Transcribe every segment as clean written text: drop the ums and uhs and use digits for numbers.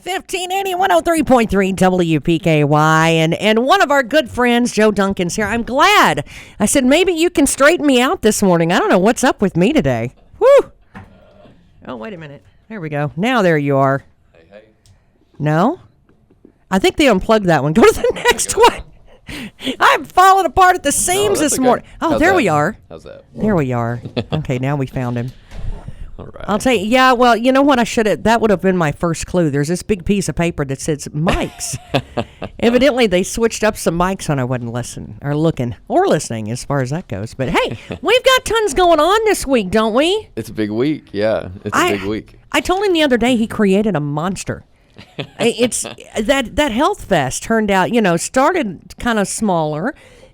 1580 103.3 WPKY. And one of our good friends, Joe Duncan's here. I'm glad. I said, maybe you can straighten me out this morning. I don't know what's up with me today. Woo! Oh, wait a minute. There we go. Now there you are. Hey. No? I think they unplugged that one. Go to the next one. I'm falling apart at the seams this morning. Oh, How's there that? we are. How's that? There we are. Okay, now we found him. All right. I'll tell you, yeah, well, you know what? That would have been my first clue. There's this big piece of paper that says mics. Evidently, they switched up some mics when I wasn't listening or listening as far as that goes. But hey, we've got tons going on this week, don't we? It's a big week. Yeah, it's a big week. I told him the other day he created a monster. It's that Health Fest turned out, started kind of smaller.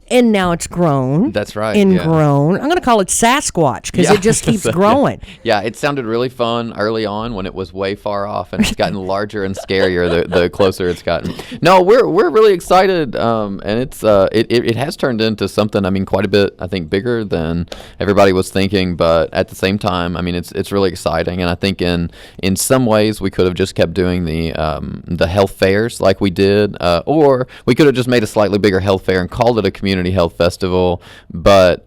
And now it's grown. That's right. Grown. I'm going to call it Sasquatch because it just keeps growing. Yeah, it sounded really fun early on when it was way far off, and it's gotten larger and scarier the closer it's gotten. No, we're really excited, and it has turned into something. I mean, quite a bit. I think bigger than everybody was thinking, but at the same time, I mean, it's really exciting, and I think in some ways we could have just kept doing the health fairs like we did, or we could have just made a slightly bigger health fair and called it a community health festival, but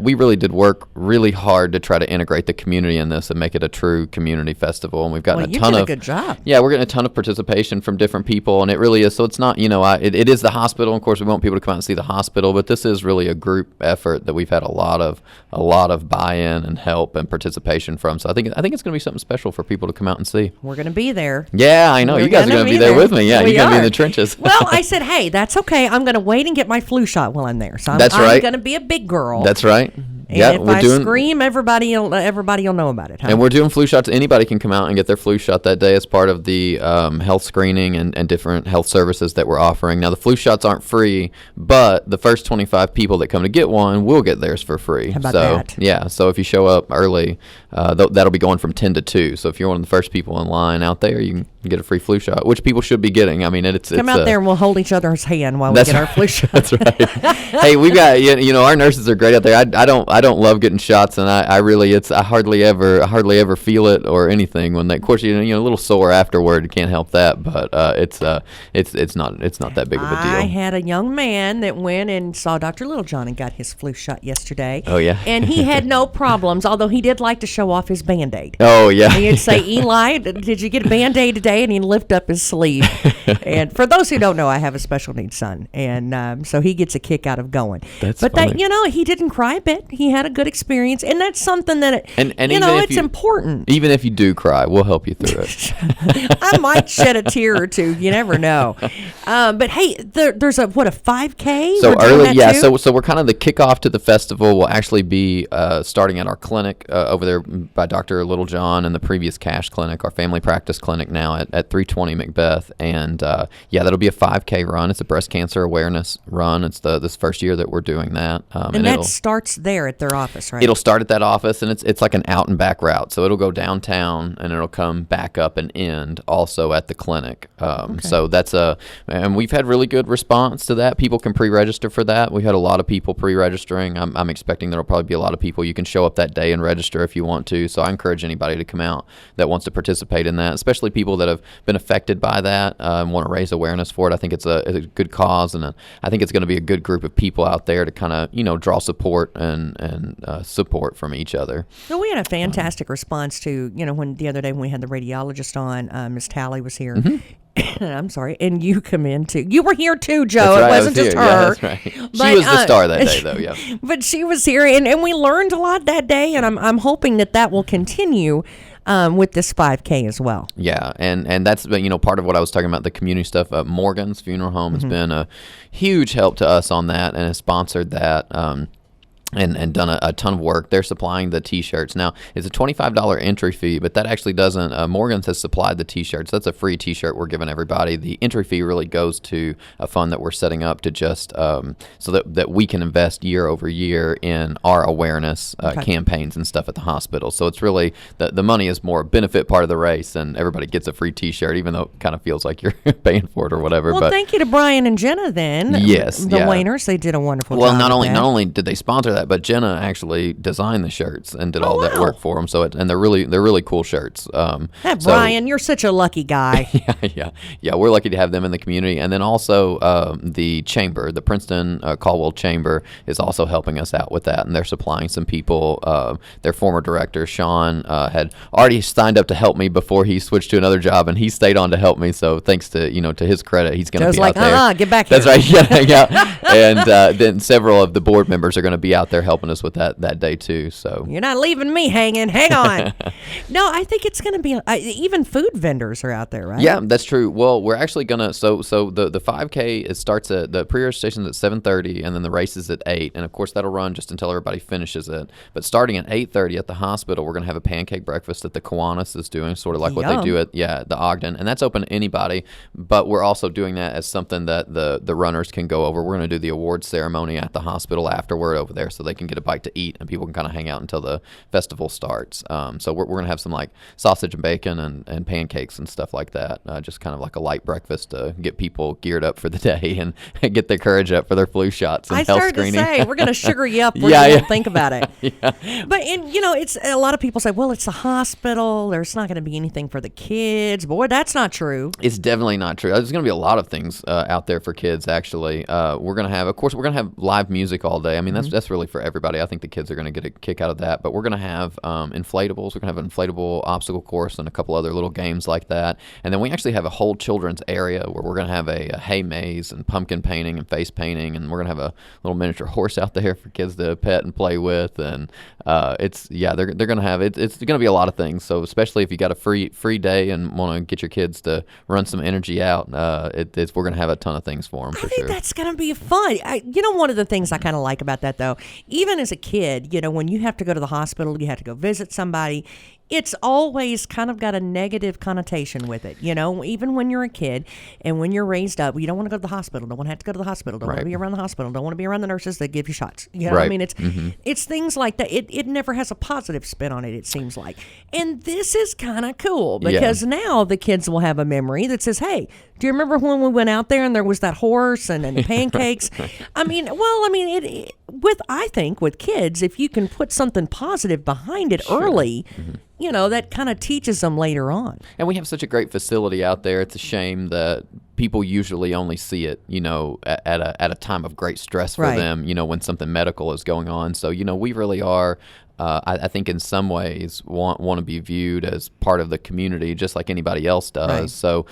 we really did work really hard to try to integrate the community in this and make it a true community festival, and we've gotten a ton of good job. Yeah, we're getting a ton of participation from different people, and it really is. So it's not, it is the hospital. Of course, we want people to come out and see the hospital, but this is really a group effort that we've had a lot of buy-in and help and participation from. So I think it's going to be something special for people to come out and see. We're going to be there. Yeah, I know. You guys are going to be there with me. Yeah, you're going to be in the trenches. Well, I said, hey, that's okay. I'm going to wait and get my flu shot while I'm there. So I'm going to be a big girl. That's right. And if I scream, everybody will know about it. Huh? And we're doing flu shots. Anybody can come out and get their flu shot that day as part of the health screening and different health services that we're offering. Now, the flu shots aren't free, but the first 25 people that come to get one will get theirs for free. How about that? Yeah, so if you show up early, that'll be going from 10 to 2. So if you're one of the first people in line out there, you can get a free flu shot, which people should be getting. I mean, come out there and we'll hold each other's hand while we get our flu shot. That's right. Hey, we got our nurses are great out there. I don't love getting shots, and I hardly ever feel it or anything when of course a little sore afterward. You can't help that, but it's not that big of a deal. I had a young man that went and saw Dr. Littlejohn and got his flu shot yesterday. Oh yeah, and he had no problems, although he did like to show off his Band-Aid. Oh yeah, he'd say, Eli, did you get a Band-Aid today? And he'd lift up his sleeve. And for those who don't know, I have a special needs son, and so he gets a kick out of going. That's funny. He didn't cry a bit. He had a good experience, and that's something that it's important. Even if you do cry, we'll help you through it. I might shed a tear or two. You never know. But hey, there's a 5K? So early, yeah. So we're kind of the kickoff to the festival. Will actually be starting at our clinic over there by Dr. Littlejohn and the previous Cash Clinic, our family practice clinic now at 320 Macbeth, and that'll be a 5K run. It's a breast cancer awareness run. It's this first year that we're doing that, and that starts there at their office, right? It'll start at that office, and it's like an out and back route. So it'll go downtown, and it'll come back up and end also at the clinic. Okay. So that's and we've had really good response to that. People can pre-register for that. We had a lot of people pre-registering. I'm expecting there'll probably be a lot of people. You can show up that day and register if you want to. So I encourage anybody to come out that wants to participate in that, especially people that have been affected by that and want to raise awareness for it. I think it's a good cause, and I think it's going to be a good group of people out there to kind of draw support and support from each other. So we had a fantastic response to when the other day when we had the radiologist on, Miss Tally was here. Mm-hmm. I'm sorry, and you come in too. You were here too, Joe. Right, it wasn't just her. Yeah, that's right. She was the star that day, though. Yeah. But she was here, and we learned a lot that day, and I'm hoping that will continue. With this 5K as well. Yeah, and that's part of what I was talking about, the community stuff. Morgan's Funeral Home has been a huge help to us on that and has sponsored that. And done a ton of work. They're supplying the T-shirts. Now, it's a $25 entry fee, but that actually doesn't, Morgan's has supplied the T-shirts. That's a free T-shirt we're giving everybody. The entry fee really goes to a fund that we're setting up to just, so that we can invest year over year in our awareness campaigns and stuff at the hospital. So it's really, the money is more a benefit part of the race, and everybody gets a free T-shirt, even though it kind of feels like you're paying for it or whatever. Well, thank you to Brian and Jenna then. Yes. The Wainers, they did a wonderful job. Well, not only did they sponsor that, that. But Jenna actually designed the shirts and did all that work for them. So and they're really cool shirts. Brian, you're such a lucky guy. Yeah. We're lucky to have them in the community, and then also the chamber, the Princeton Caldwell Chamber, is also helping us out with that, and they're supplying some people. Their former director Sean had already signed up to help me before he switched to another job, and he stayed on to help me. So thanks to to his credit, he's going to be out there. Get back here. That's right. Yeah. And then several of the board members are going to be out there helping us with that day too. So you're not leaving me hanging. Hang on. No, I think it's going to be even food vendors are out there, right? Yeah, that's true. Well, we're actually gonna so the 5K starts at the pre-registration at 7:30, and then the race is at 8, and of course that'll run just until everybody finishes it. But starting at 8:30 at the hospital, we're gonna have a pancake breakfast that the Kiwanis is doing, sort of like what they do at the Ogden, and that's open to anybody. But we're also doing that as something that the runners can go over. We're gonna do the awards ceremony at the hospital afterward over there, so they can get a bite to eat, and people can kind of hang out until the festival starts. So we're gonna have some like sausage and bacon and pancakes and stuff like that, just kind of like a light breakfast to get people geared up for the day and get their courage up for their flu shots and health screening. I started to say, we're going to sugar you up where you won't think about it. Yeah. But, it's a lot of people say, well, it's a hospital. There's not going to be anything for the kids. Boy, that's not true. It's definitely not true. There's going to be a lot of things out there for kids, actually. We're going to have, of course, we're going to have live music all day. I mean, that's really for everybody. I think the kids are going to get a kick out of that. But we're going to have inflatables. We're going to have an inflatable obstacle course and a couple other little games like that. And then we actually have a whole children's area where we're going to have a hay maze and pumpkin painting and face painting, and we're going to have a little miniature horse out there for kids to pet and play with. And they're going to have it's going to be a lot of things. So especially if you got a free day and want to get your kids to run some energy out, we're going to have a ton of things for them. I think that's going to be fun. One of the things I kind of like about that, though, even as a kid, when you have to go to the hospital, you have to go visit somebody. It's always kind of got a negative connotation with it, even when you're a kid and when you're raised up, you don't want to go to the hospital, don't want to have to go to the hospital, don't want to be around the hospital, don't want to be around the nurses that give you shots. I mean, it's things like that. It never has a positive spin on it seems like. And this is kind of cool because now the kids will have a memory that says, hey, do you remember when we went out there and there was that horse and pancakes? I think with kids, if you can put something positive behind it early, that kind of teaches them later on. And we have such a great facility out there. It's a shame that people usually only see it, at a time of great stress for them, when something medical is going on. So, we really are, I think in some ways want to be viewed as part of the community just like anybody else does. Right. So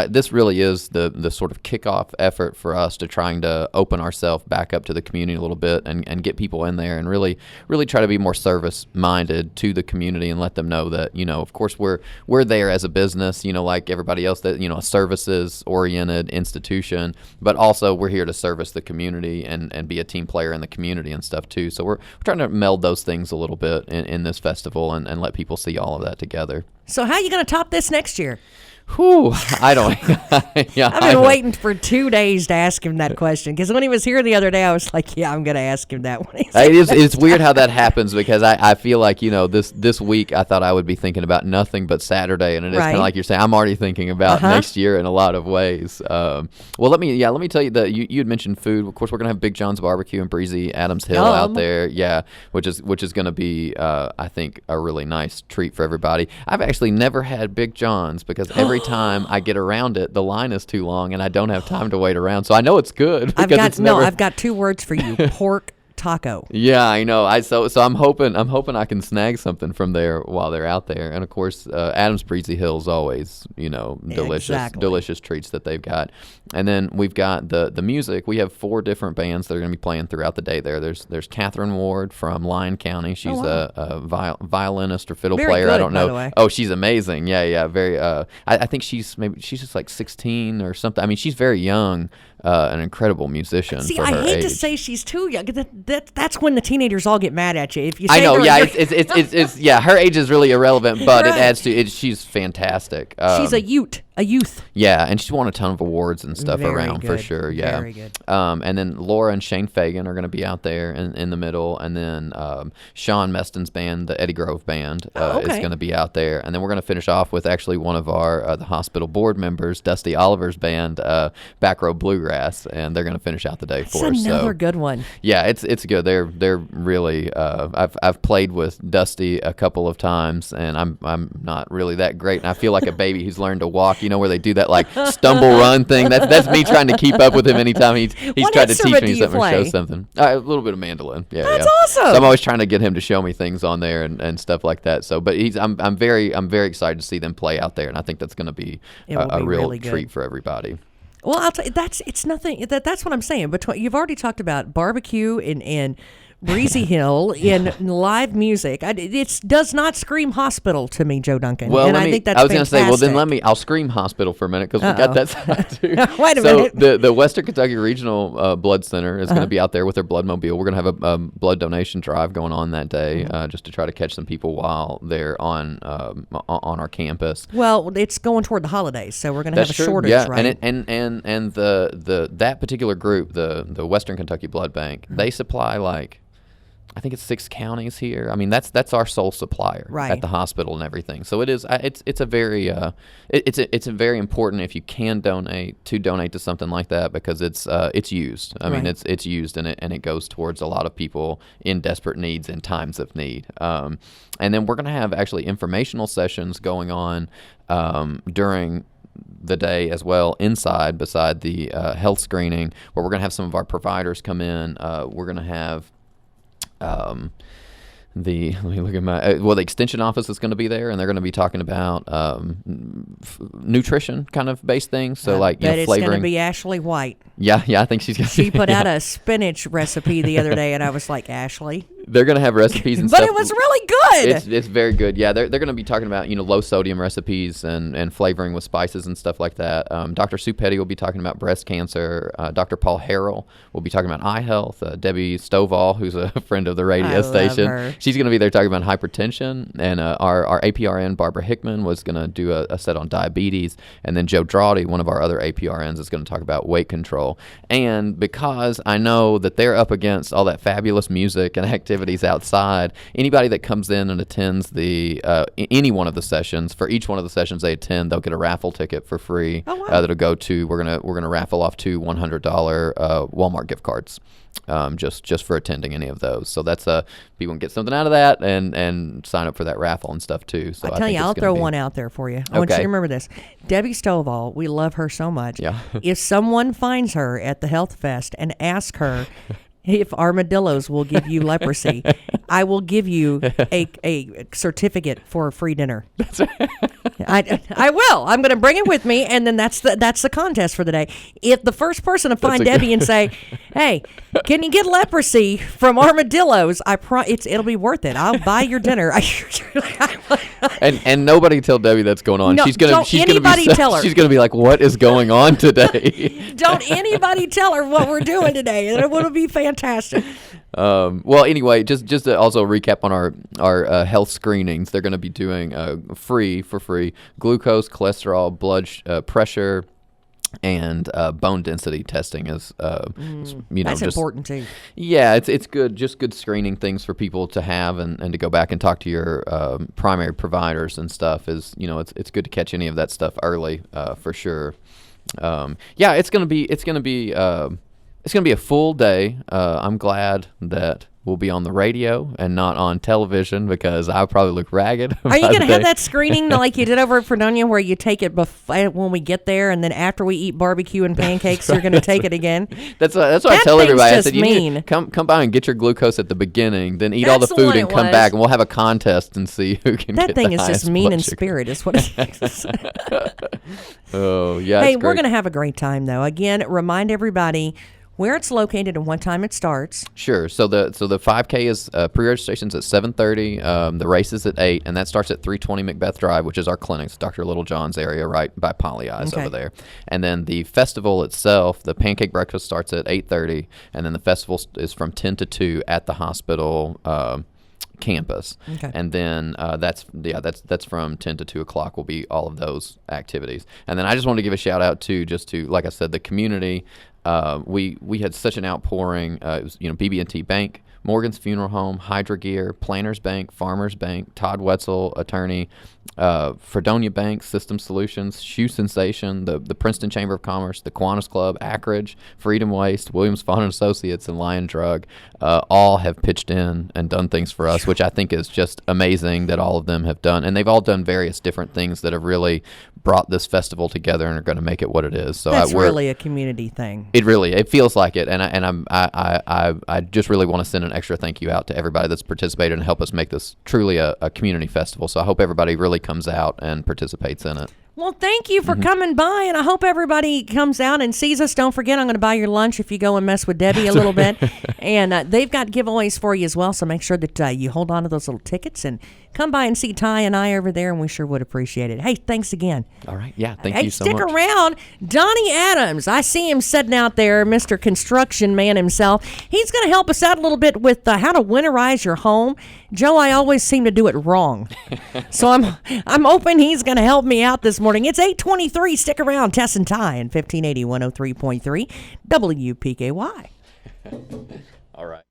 this really is the sort of kickoff effort for us to trying to open ourselves back up to the community a little bit and get people in there and really try to be more service minded to the community and let them know that, of course we're there as a business, like everybody else, that, a services oriented institution, but also we're here to service the community and be a team player in the community and stuff too. So we're trying to meld those things a little bit in this festival and let people see all of that together. So how are you going to top this next year? Whew, I don't. I've been waiting for 2 days to ask him that question because when he was here the other day, I was like, "Yeah, I'm going to ask him that one." It's weird how that happens because I feel like this week I thought I would be thinking about nothing but Saturday, and it is kind of like you're saying. I'm already thinking about next year in a lot of ways. Well, let me tell you that you had mentioned food. Of course, we're going to have Big John's Barbecue and Breezy Adams Hill out there. Yeah, which is going to be I think a really nice treat for everybody. I've actually never had Big John's because every time I get around it, the line is too long, and I don't have time to wait around. So I know it's good. I've got 2 words for you: pork taco. Yeah, I know. So I'm hoping I can snag something from there while they're out there. And of course, Adams Breezy Hill is always, delicious treats that they've got. And then we've got the music. We have 4 different bands that are going to be playing throughout the day there. There's Catherine Ward from Lyon County. She's a violinist or fiddle player. Good, I don't know. By the way. Oh, she's amazing. Yeah, very. I think she's just like 16 or something. I mean, she's very young. An incredible musician. See, for her I hate age. to say she's too young. That's when the teenagers all get mad at you. If you say I know, it's her age is really irrelevant, but it adds to it. She's fantastic. She's a Ute. A youth. Yeah, and she's won a ton of awards and stuff Very around for good. sure. Yeah, Very good. And then Laura and Shane Fagan are going to be out there in the middle, and then Sean Meston's band, the Eddie Grove Band, is going to be out there, and then we're going to finish off with actually one of our the hospital board members, Dusty Oliver's band, Back Row Bluegrass, and they're going to finish out the day for us. That's another good one. Yeah, it's good. They're really. I've played with Dusty a couple of times, and I'm not really that great, and I feel like a baby who's learned to walk. You know, where they do that like stumble run thing. That's me trying to keep up with him anytime he's tried to teach me something or show something. A little bit of mandolin. Yeah, that's awesome. So I'm always trying to get him to show me things on there and stuff like that. So, but I'm very excited to see them play out there, and I think that's going to be a real really treat for everybody. Well, I'll tell you, it's nothing. That's what I'm saying. You've already talked about barbecue and Breezy Hill in live music. It does not scream hospital to me, Joe Duncan. Well, and I think that's I was going to say, well, then fantastic. I'll scream hospital for a minute because we got that side too. Wait a minute. So the Western Kentucky Regional Blood Center is going to be out there with their blood mobile. We're going to have a blood donation drive going on that day, just to try to catch some people while they're on our campus. Well, it's going toward the holidays, so we're going to have a shortage, yeah. right? And that particular group, the Western Kentucky Blood Bank, they supply like, I think it's 6 counties here. I mean, that's our sole supplier at the hospital and everything. So it's a very important if you can donate to something like that, because it's used. I mean, it's used and it goes towards a lot of people in desperate needs in times of need. And then we're going to have actually informational sessions going on during the day as well inside beside the health screening, where we're going to have some of our providers come in. We're going to have let me look at the extension office is going to be there, and they're going to be talking about nutrition kind of based things. So it's flavoring. going to be Ashley White. Yeah, I think she's going to. She put out a spinach recipe the other day, and I was like, Ashley. They're going to have recipes and but stuff. But it was really good. It's very good. Yeah, they're going to be talking about low sodium recipes and flavoring with spices and stuff like that. Dr. Sue Petty will be talking about breast cancer. Dr. Paul Harrell will be talking about eye health. Debbie Stovall, who's a friend of the radio station, her. She's going to be there talking about hypertension. And our APRN, Barbara Hickman, was going to do a set on diabetes. And then Joe Drawdy, one of our other APRNs, is going to talk about weight control. And because I know that they're up against all that fabulous music and activities outside, anybody that comes in and attends any one of the sessions, for each one of the sessions they attend, they'll get a raffle ticket for free. Oh, wow. That'll go to we're gonna raffle off 2 $100 Walmart gift cards. Just for attending any of those. So that's people can get something out of that and sign up for that raffle and stuff too. So I tell you, I'll throw one out there for you. I want you to remember this. Debbie Stovall, we love her so much. Yeah. If someone finds her at the Health Fest and asks her if armadillos will give you leprosy, I will give you a certificate for a free dinner. That's right. I will. I'm going to bring it with me, and then that's the contest for the day. If the first person to find Debbie and say, "Hey, can you get leprosy from armadillos?" It'll be worth it. I'll buy your dinner. And nobody tell Debbie that's going on. No, she's gonna tell her. She's gonna be like, "What is going on today?" Don't anybody tell her what we're doing today. It would be fantastic. Well, anyway, just to also recap on our health screenings, they're going to be doing free glucose, cholesterol, blood pressure, and bone density testing is that's important too. Yeah, it's good, just good screening things for people to have and to go back and talk to your primary providers and stuff. Is it's good to catch any of that stuff early for sure. It's gonna be a full day. I'm glad that we'll be on the radio and not on television, because I'll probably look ragged. Are you going to have that screening like you did over at Fredonia, where you take it when we get there, and then after we eat barbecue and pancakes, you're going to take it again? That's what I tell everybody. I said, you mean. need to come by and get your glucose at the beginning, then eat all the food and come back, and we'll have a contest and see who can get the highest. That thing is just mean in spirit, is what it is. Oh, yeah. Hey, we're going to have a great time, though. Again, remind everybody where it's located and what time it starts. Sure. So the 5K is pre-registration's at 7:30. The race is at 8, and that starts at 320 Macbeth Drive, which is our clinic. It's Dr. Littlejohn's area right by Polly Eyes over there. And then the festival itself, the pancake breakfast starts at 8:30, and then the festival is from 10 to 2 at the hospital campus. Okay. And then that's from 10 to 2 o'clock will be all of those activities. And then I just wanted to give a shout out to like I said, the community. We had such an outpouring. It was BB&T Bank, Morgan's Funeral Home, Hydra Gear, Planners Bank, Farmers Bank, Todd Wetzel, attorney, Fredonia Bank, System Solutions, Shoe Sensation, the Princeton Chamber of Commerce, the Kiwanis Club, Akridge, Freedom Waste, Williams Fawn and Associates, and Lion Drug, all have pitched in and done things for us, which I think is just amazing that all of them have done. And they've all done various different things that have really brought this festival together and are going to make it what it is. So that's really a community thing. It feels like it, and I just really want to send an extra thank you out to everybody that's participated and helped us make this truly a community festival. So I hope everybody really comes out and participates in it. Well, thank you for coming by, and I hope everybody comes out and sees us. Don't forget, I'm going to buy your lunch if you go and mess with Debbie a little bit. And they've got giveaways for you as well, so make sure that you hold on to those little tickets and come by and see Ty and I over there, and we sure would appreciate it. Hey, thanks again. All right. Yeah, thank you so much. Hey, stick around. Donnie Adams, I see him sitting out there, Mr. Construction Man himself. He's going to help us out a little bit with how to winterize your home. Joe, I always seem to do it wrong. So I'm hoping he's going to help me out this morning. It's 8:23. Stick around. Tess and Ty and 1580 103.3 WPKY. All right.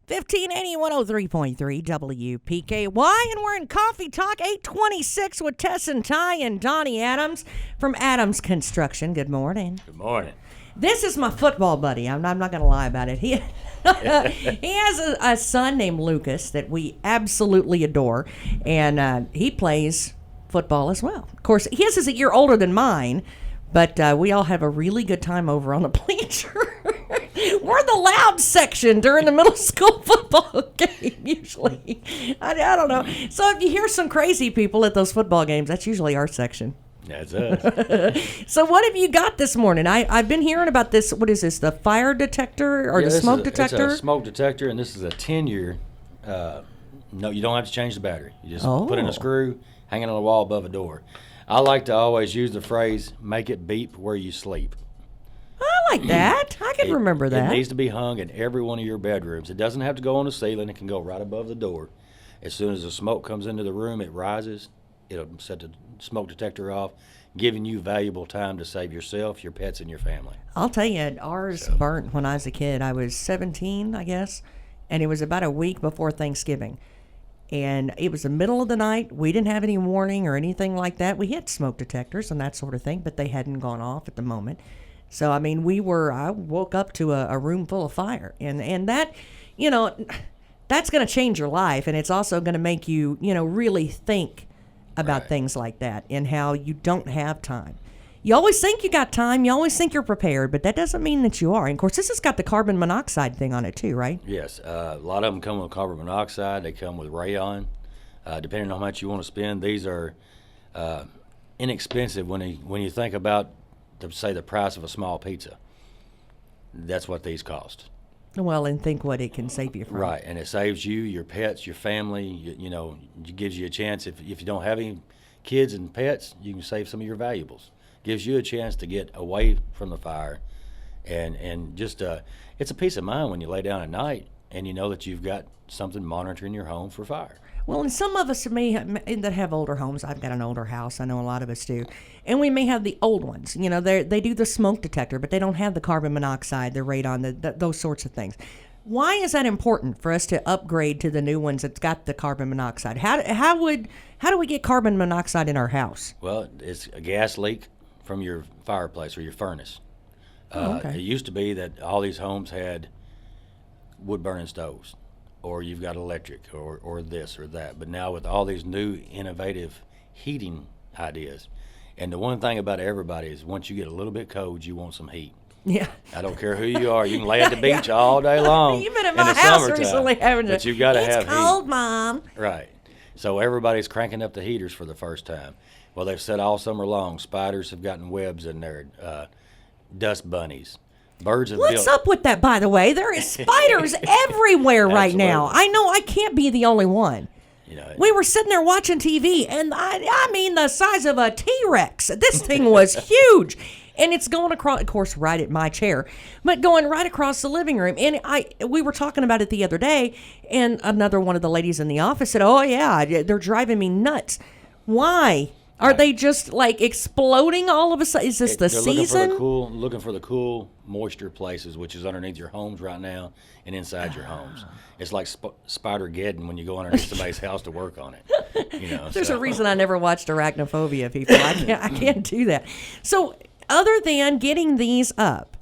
Fifteen eighty 103.3 WPKY, and we're in Coffee Talk 826 with Tess and Ty and Donnie Adams from Adams Construction. Good morning. Good morning. This is my football buddy. I'm not going to lie about it. He has a son named Lucas that we absolutely adore, and he plays football as well. Of course, his is a year older than mine, but we all have a really good time over on the bleacher. We're the loud section during the middle school football game, usually. I don't know. So if you hear some crazy people at those football games, that's usually our section. That's us. So what have you got this morning? I've been hearing about this. What is this? The fire detector or the smoke detector? It's a smoke detector, and this is a 10-year. No, you don't have to change the battery. You just put in a screw, hang it on the wall above a door. I like to always use the phrase, make it beep where you sleep. I like that. I can remember that. It needs to be hung in every one of your bedrooms. It doesn't have to go on the ceiling. It can go right above the door. As soon as the smoke comes into the room, it rises. It'll set the smoke detector off, giving you valuable time to save yourself, your pets, and your family. I'll tell you, ours burnt when I was a kid. I was 17, I guess, and it was about a week before Thanksgiving. And it was the middle of the night. We didn't have any warning or anything like that. We had smoke detectors and that sort of thing, but they hadn't gone off at the moment. So, I mean, I woke up to a room full of fire. And that, that's going to change your life. And it's also going to make you, really think about things like that and how you don't have time. You always think you got time. You always think you're prepared, but that doesn't mean that you are. And, of course, this has got the carbon monoxide thing on it too, right? Yes. A lot of them come with carbon monoxide. They come with rayon. Depending on how much you want to spend, these are inexpensive when you think about, say, the price of a small pizza. That's what these cost. Well, and think what it can save you from. Right, and it saves you, your pets, your family. It gives you a chance. If you don't have any kids and pets, you can save some of your valuables. Gives you a chance to get away from the fire, and just it's a peace of mind when you lay down at night and you know that you've got something monitoring your home for fire. Well, and some of us that have older homes, I've got an older house, I know a lot of us do, and we may have the old ones. They do the smoke detector, but they don't have the carbon monoxide, the radon, those sorts of things. Why is that important for us to upgrade to the new ones that's got the carbon monoxide? How do we get carbon monoxide in our house? Well, it's a gas leak from your fireplace or your furnace. It used to be that all these homes had wood-burning stoves, or you've got electric, or this or that. But now with all these new innovative heating ideas, and the one thing about everybody is once you get a little bit cold, you want some heat. Yeah. I don't care who you are. You can lay at the beach all day long. You've been at in my the house summertime, recently having but you've got to have It's cold, heat. Mom. Right. So everybody's cranking up the heaters for the first time. Well, they've said all summer long, spiders have gotten webs in there, dust bunnies. Birds have What's up with that, by the way? There is spiders everywhere right now. I know I can't be the only one. We were sitting there watching TV, and I mean the size of a T-Rex. This thing was huge. And it's going across, of course, right at my chair, but going right across the living room. And we were talking about it the other day, and another one of the ladies in the office said, "Oh, yeah, they're driving me nuts." Why? Are they just like exploding all of a sudden? Is this the season? Looking for the cool, moisture places, which is underneath your homes right now and inside your homes. It's like Spider-Geddon when you go underneath somebody's house to work on it. There's a reason I never watched Arachnophobia, people. I can't do that. So, other than getting these up,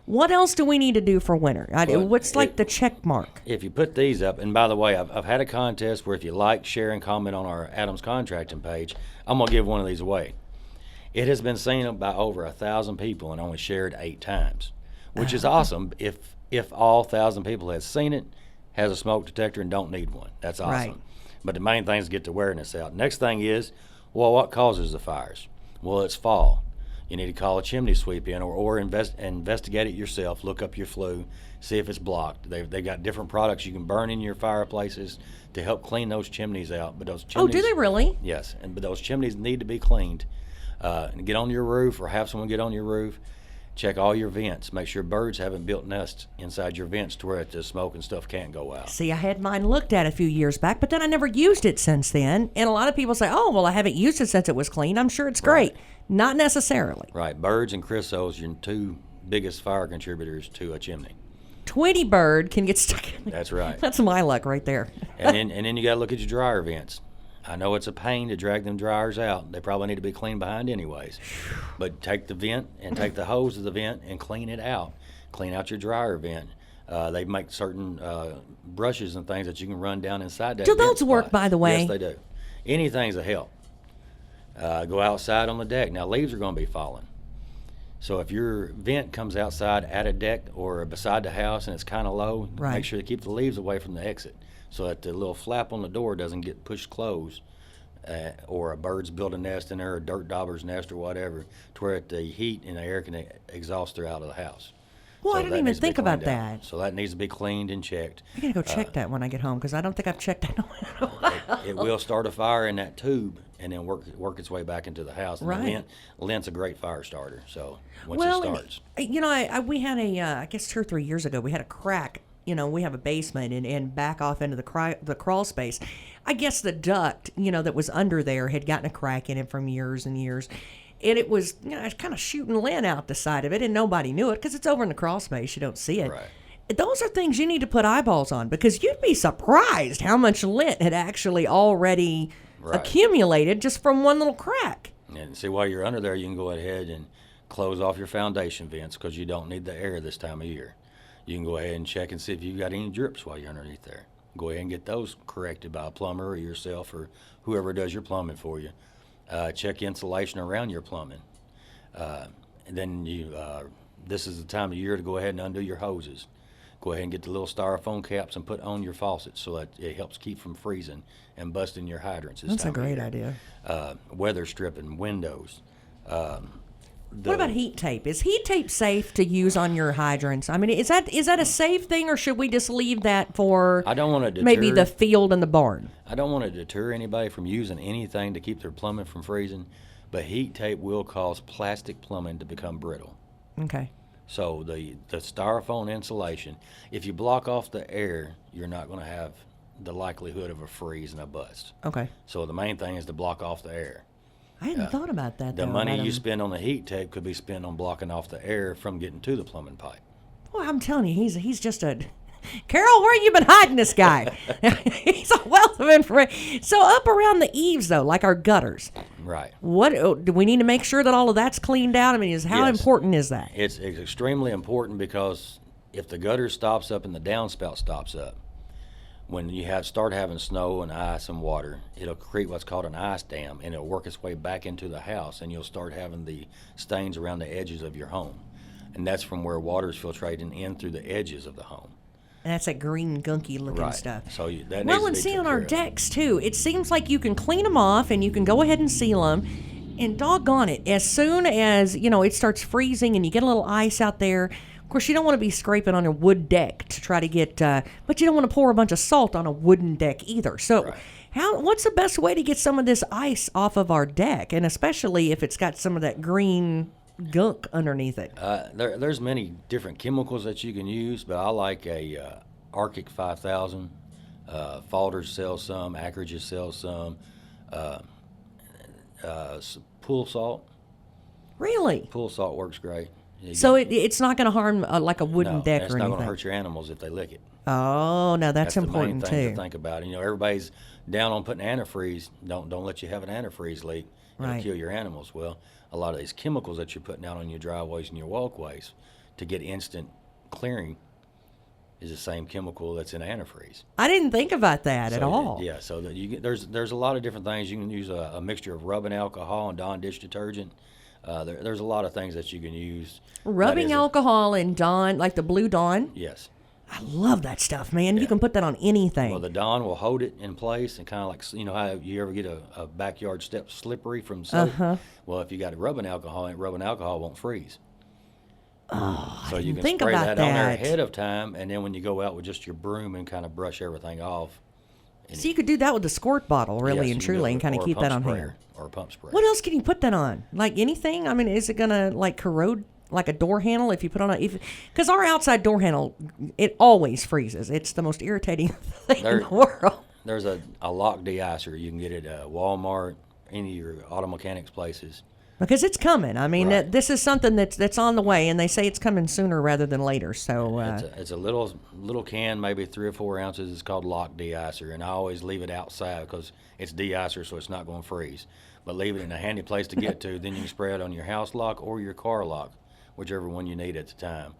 what else do we need to do for winter? What's the check mark? If you put these up, and by the way, I've had a contest where if you like, share, and comment on our Adams Contracting page, I'm going to give one of these away. It has been seen by over 1,000 people and only shared 8 times, which is awesome. If all 1,000 people has seen it, has a smoke detector, and don't need one, that's awesome. Right. But the main thing is get the awareness out. Next thing is, what causes the fires? Well, it's fall. You need to call a chimney sweep in or investigate it yourself. Look up your flue, see if it's blocked. They've got different products you can burn in your fireplaces to help clean those chimneys out. But those chimneys, do they really? Yes, but those chimneys need to be cleaned. And get on your roof or have someone get on your roof. Check all your vents. Make sure birds haven't built nests inside your vents to where the smoke and stuff can't go out. See, I had mine looked at a few years back, but then I never used it since then. And a lot of people say, "Oh, well, I haven't used it since it was clean. I'm sure it's great." Not necessarily. Right. Birds and chrysos are your 2 biggest fire contributors to a chimney. Tweety bird can get stuck in there. That's right. That's my luck right there. and then you got to look at your dryer vents. I know it's a pain to drag them dryers out. They probably need to be cleaned behind anyways. But take the vent and take the hose of the vent and clean it out. Clean out your dryer vent. They make certain brushes and things that you can run down inside that. Do those work, by the way? Yes, they do. Anything's a help. Go outside on the deck. Now, leaves are going to be falling. So if your vent comes outside at a deck or beside the house and it's kind of low, make sure to keep the leaves away from the exit so that the little flap on the door doesn't get pushed closed or a bird's built a nest in there, or a dirt dauber's nest or whatever, to where the heat and the air can exhaust throughout of the house. Well, So I didn't that even needs to be think about cleaned out. that. So that needs to be cleaned and checked. I gotta go check that when I get home because I don't think I've checked that in a while. It will start a fire in that tube and then work its way back into the house. And Right. lint's a great fire starter. So once Well, it starts, you know, we had I guess 2 or 3 years ago, we had a crack. You know, we have a basement and back off into the crawl space. I guess the duct, you know, that was under there had gotten a crack in it from years and years. And it was, you know, kind of shooting lint out the side of it, and nobody knew it because it's over in the crawl space. You don't see it. Right. Those are things you need to put eyeballs on because you'd be surprised how much lint had actually already Right. accumulated just from one little crack. and see, while you're under there, you can go ahead and close off your foundation vents because you don't need the air this time of year. You can go ahead and check and see if you've got any drips while you're underneath there. Go ahead and get those corrected by a plumber or yourself or whoever does your plumbing for you. Check insulation around your plumbing. And then this is the time of year to go ahead and undo your hoses. Go ahead and get the little styrofoam caps and put on your faucets so that it helps keep from freezing and busting your hydrants. That's a great idea. Weather stripping windows. What about heat tape? Is heat tape safe to use on your hydrants? I mean, is that a safe thing, or should we just leave that for I don't want to deter, maybe the field and the barn? I don't want to deter anybody from using anything to keep their plumbing from freezing, but heat tape will cause plastic plumbing to become brittle. Okay. So the styrofoam insulation, if you block off the air, you're not going to have the likelihood of a freeze and a bust. Okay. So the main thing is to block off the air. I hadn't thought about that. The though, money Adam. you spend on the heat tape could be spent on blocking off the air from getting to the plumbing pipe. Well, I'm telling you, he's just a. Carol, where you been hiding this guy? He's a wealth of information. So up around the eaves, though, like our gutters, Right. what do we need to make sure that all of that's cleaned out? I mean, how Yes. important is that? It's extremely important because if the gutter stops up and the downspout stops up, when you start having snow and ice and water, it'll create what's called an ice dam, and it'll work its way back into the house, and you'll start having the stains around the edges of your home. And that's from where water's filtrating in through the edges of the home. And that's that green, gunky looking Right. stuff. So that Well, needs and to be see taken on our care of. decks too, it seems like you can clean them off and you can go ahead and seal them. And doggone it, as soon as it starts freezing and you get a little ice out there, of course you don't want to be scraping on a wood deck to try to get, but you don't want to pour a bunch of salt on a wooden deck either. So, Right. what's the best way to get some of this ice off of our deck, and especially if it's got some of that green gunk underneath it? There's many different chemicals that you can use, but I like a Arctic 5000. Falder sells some, Acridge sells some. Pool salt. Really? Pool salt works great. You So it's not going to harm like a wooden no, deck it's or not anything. going to hurt your animals if they lick it. Oh, now that's the main important thing too. to think about. Everybody's down on putting antifreeze. Don't let you have an antifreeze leak. It'll Right. kill your animals. Well, a lot of these chemicals that you're putting out on your driveways and your walkways to get instant clearing is the same chemical that's in antifreeze. I didn't think about that at So, all. Yeah, so that there's a lot of different things. You can use a mixture of rubbing alcohol and Dawn dish detergent. There's a lot of things that you can use. Rubbing That is alcohol and Dawn, like the blue Dawn. yes. I love that stuff, man. You can put that on anything. Well, the Dawn will hold it in place and kind of like, how you ever get a backyard step slippery from soap? Well, if you got rubbing alcohol in it, rubbing alcohol won't freeze. Oh, So I you didn't can think spray about that on there that. ahead of time, and then when you go out with just your broom and kind of brush everything off. So you could do that with the squirt bottle, really yes, and you can do truly, it, and kind or of a keep pump that on sprayer, hand. Or a pump spray. What else can you put that on? Like anything? I mean, is it gonna like corrode like a door handle if you put on because our outside door handle, it always freezes. It's the most irritating thing in the world. There's a lock de-icer. You can get it at Walmart, any of your auto mechanics places. Because it's coming. I mean, Right. this is something that's on the way, and they say it's coming sooner rather than later. So It's a little can, maybe 3 or 4 ounces. It's called lock de-icer, and I always leave it outside because it's de-icer, so it's not going to freeze. But leave it in a handy place to get to. Then you can spray it on your house lock or your car lock, whichever one you need at the time.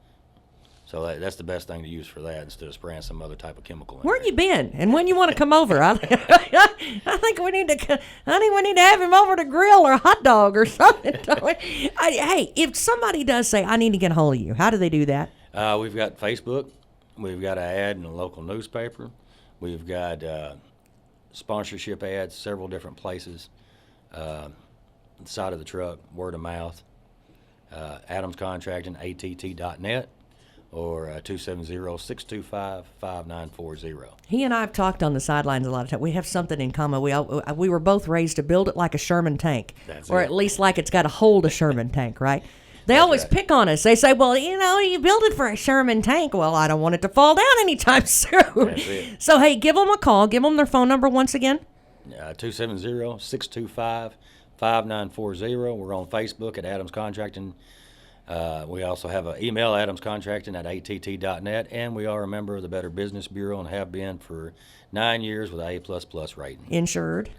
So that's the best thing to use for that instead of spraying some other type of chemical in where there. you been, and when you want to come over? I think we need to. I think we need to have him over to grill or a hot dog or something. Hey, if somebody does say I need to get a hold of you, how do they do that? We've got Facebook. We've got an ad in a local newspaper. We've got sponsorship ads, several different places, side of the truck, word of mouth. Adams Contracting, att.net, or 270-625-5940. He and I have talked on the sidelines a lot of times. We have something in common. We were both raised to build it like a Sherman tank, or at least like it's got to hold a Sherman tank, right? They always pick on us. They say, well, you build it for a Sherman tank. Well, I don't want it to fall down anytime soon. So, hey, give them a call. Give them their phone number once again. 270-625-5940. We're on Facebook at Adams Contracting. We also have an email, adamscontracting@att.net, and we are a member of the Better Business Bureau and have been for 9 years with an A++ rating. Insured,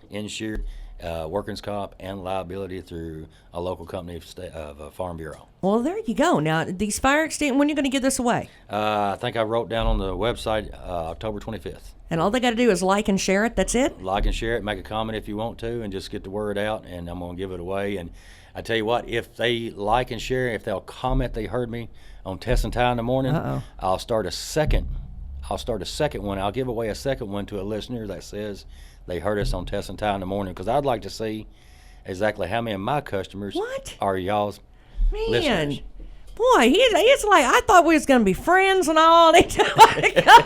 workers' comp, and liability through a local company of Farm Bureau. Well, there you go. Now, these fire extinguishers, when are you going to give this away? I think I wrote down on the website October 25th. And all they got to do is like and share it. That's it? Like and share it, make a comment if you want to, and just get the word out, and I'm going to give it away. And I tell you what, if they like and share, if they'll comment they heard me on Tess and Ty in the morning, I'll start a second one. I'll give away a second one to a listener that says they heard us on Tess and Ty in the morning, because I'd like to see exactly how many of my customers are y'all's listeners. Boy, he's like, I thought we was going to be friends and all. They come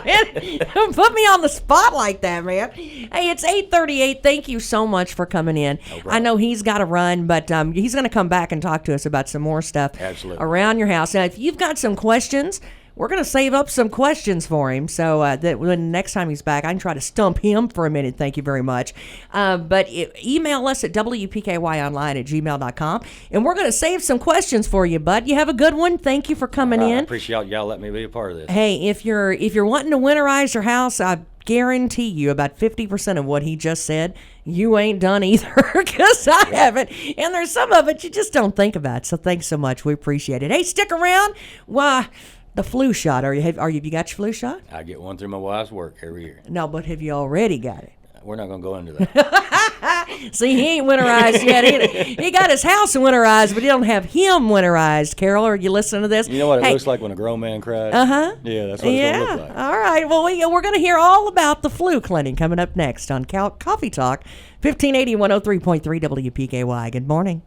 in and put me on the spot like that, man. Hey, it's 8:38. Thank you so much for coming in. No problem. I know he's got to run, but he's going to come back and talk to us about some more stuff around your house. Now, if you've got some questions, we're going to save up some questions for him, so that when next time he's back, I can try to stump him for a minute. Thank you very much. But email us at wpkyonline@gmail.com, and we're going to save some questions for you, bud. You have a good one. Thank you for coming in. I appreciate y'all letting me be a part of this. Hey, if you're wanting to winterize your house, I guarantee you about 50% of what he just said, you ain't done either, because I haven't. And there's some of it you just don't think about. So thanks so much. We appreciate it. Hey, stick around. Why? The flu shot. Have you got your flu shot? I get one through my wife's work every year. No, but have you already got it? We're not going to go into that. See, he ain't winterized yet either. He got his house winterized, but he don't have him winterized. Carol, are you listening to this? You know what it looks like when a grown man cries? Yeah, that's what it's going to look like. All right. Well, we're going to hear all about the flu clinic coming up next on Coffee Talk, 1580 103.3 WPKY. Good morning.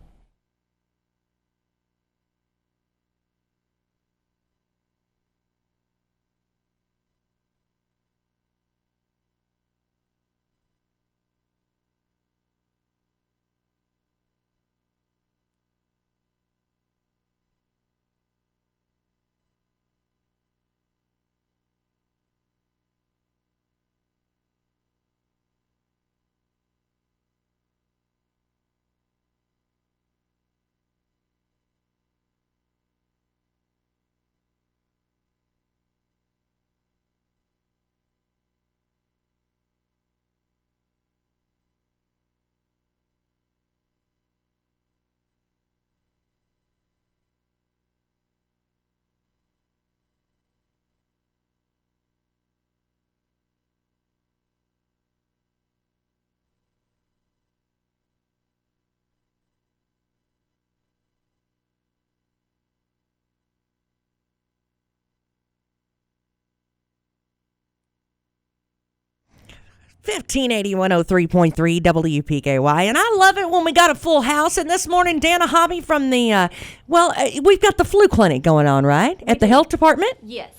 $15.80 103.3 WPKY, and I love it when we got a full house. And this morning, Dana Hobby from the we've got the flu clinic going on, right, at the health department. Yes,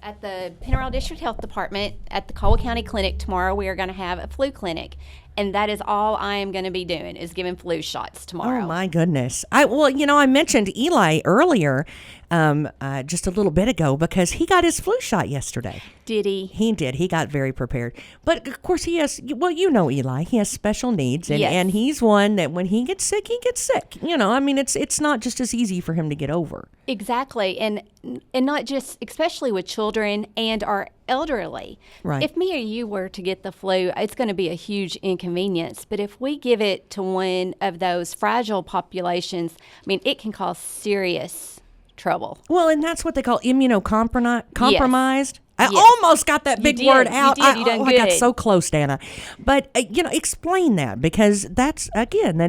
at the Penarol District Health Department at the Caldwell County Clinic tomorrow, we are going to have a flu clinic, and that is all I am going to be doing is giving flu shots tomorrow. Oh my goodness! I mentioned Eli earlier, just a little bit ago, because he got his flu shot yesterday. Did he? He did. He got very prepared. But of course, he has. Well, Eli. He has special needs, and he's one that when he gets sick, he gets sick. It's not just as easy for him to get over. Exactly, and not just, especially with children and our elderly. Right. If me or you were to get the flu, it's going to be a huge inconvenience. But if we give it to one of those fragile populations, it can cause serious trouble. Well, and that's what they call immunocompromised. Yes. I almost got that big word out. You done good. I got so close, Dana. But, explain that, because that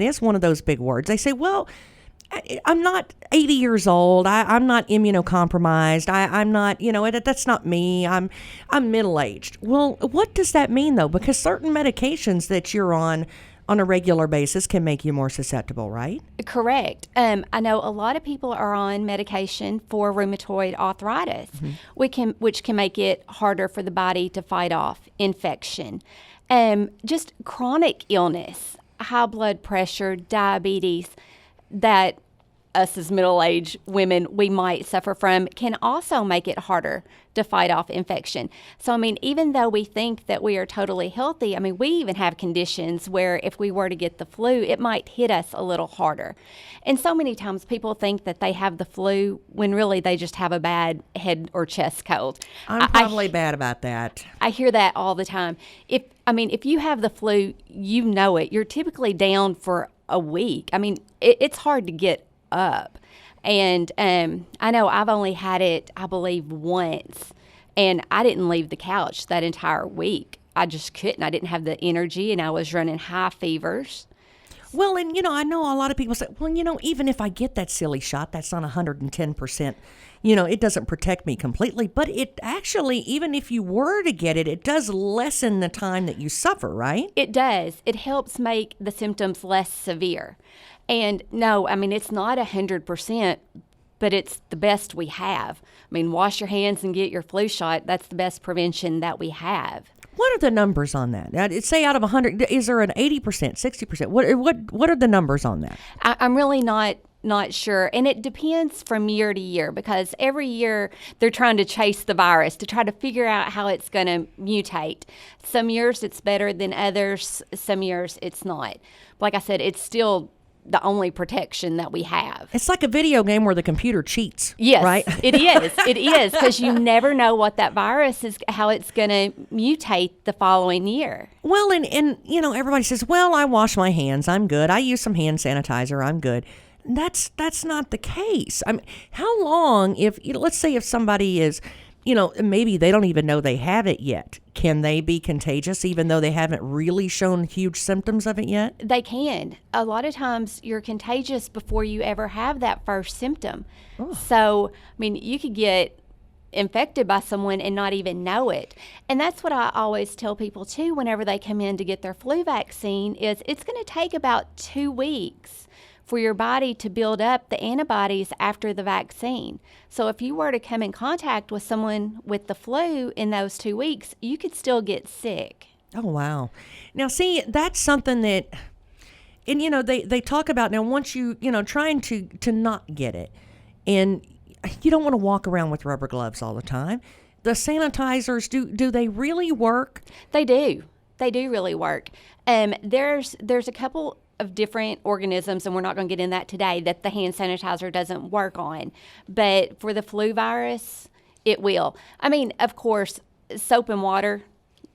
is one of those big words. They say, well, I'm not 80 years old. I'm not immunocompromised. I'm not, that's not me. I'm middle-aged. Well, what does that mean, though? Because certain medications that you're on a regular basis can make you more susceptible, right? Correct. I know a lot of people are on medication for rheumatoid arthritis, which can make it harder for the body to fight off infection. Just chronic illness, high blood pressure, diabetes, that us as middle-aged women we might suffer from can also make it harder to fight off infection. So, I mean, even though we think that we are totally healthy, I mean, we even have conditions where if we were to get the flu, it might hit us a little harder. And so many times people think that they have the flu when really they just have a bad head or chest cold. I'm probably bad about that. I hear that all the time. If you have the flu, you know it. You're typically down for a week. I mean, it's hard to get up. And I know I've only had it, I believe, once, and I didn't leave the couch that entire week. I just couldn't. I didn't have the energy, and I was running high fevers. Well, and, I know a lot of people say, well, even if I get that silly shot, that's not 110%. It doesn't protect me completely, but it actually, even if you were to get it, it does lessen the time that you suffer, right? It does. It helps make the symptoms less severe. And no, I mean, it's not 100%, but it's the best we have. I mean, wash your hands and get your flu shot. That's the best prevention that we have. What are the numbers on that? Say out of 100, is there an 80%, 60%? What are the numbers on that? I'm really not sure. And it depends from year to year, because every year they're trying to chase the virus to try to figure out how it's going to mutate. Some years it's better than others. Some years it's not. Like I said, it's still the only protection that we have. It's like a video game where the computer cheats. Yes, right? It is. It is, because you never know what that virus is, how it's going to mutate the following year. Well, and everybody says, well, I wash my hands, I'm good. I use some hand sanitizer, I'm good. That's not the case. I mean, how long, let's say if somebody is, maybe they don't even know they have it yet. Can they be contagious even though they haven't really shown huge symptoms of it yet? They can. A lot of times you're contagious before you ever have that first symptom. Oh. So, I mean, you could get infected by someone and not even know it. And that's what I always tell people too whenever they come in to get their flu vaccine is it's going to take about 2 weeks for your body to build up the antibodies after the vaccine. So if you were to come in contact with someone with the flu in those 2 weeks, you could still get sick. Oh, wow. Now, see, that's something that, and, they talk about now once you, trying to not get it, and you don't want to walk around with rubber gloves all the time. The sanitizers, do they really work? They do. They do really work. There's a couple of different organisms, and we're not going to get in that today, that the hand sanitizer doesn't work on. But for the flu virus, it will. I mean, of course, soap and water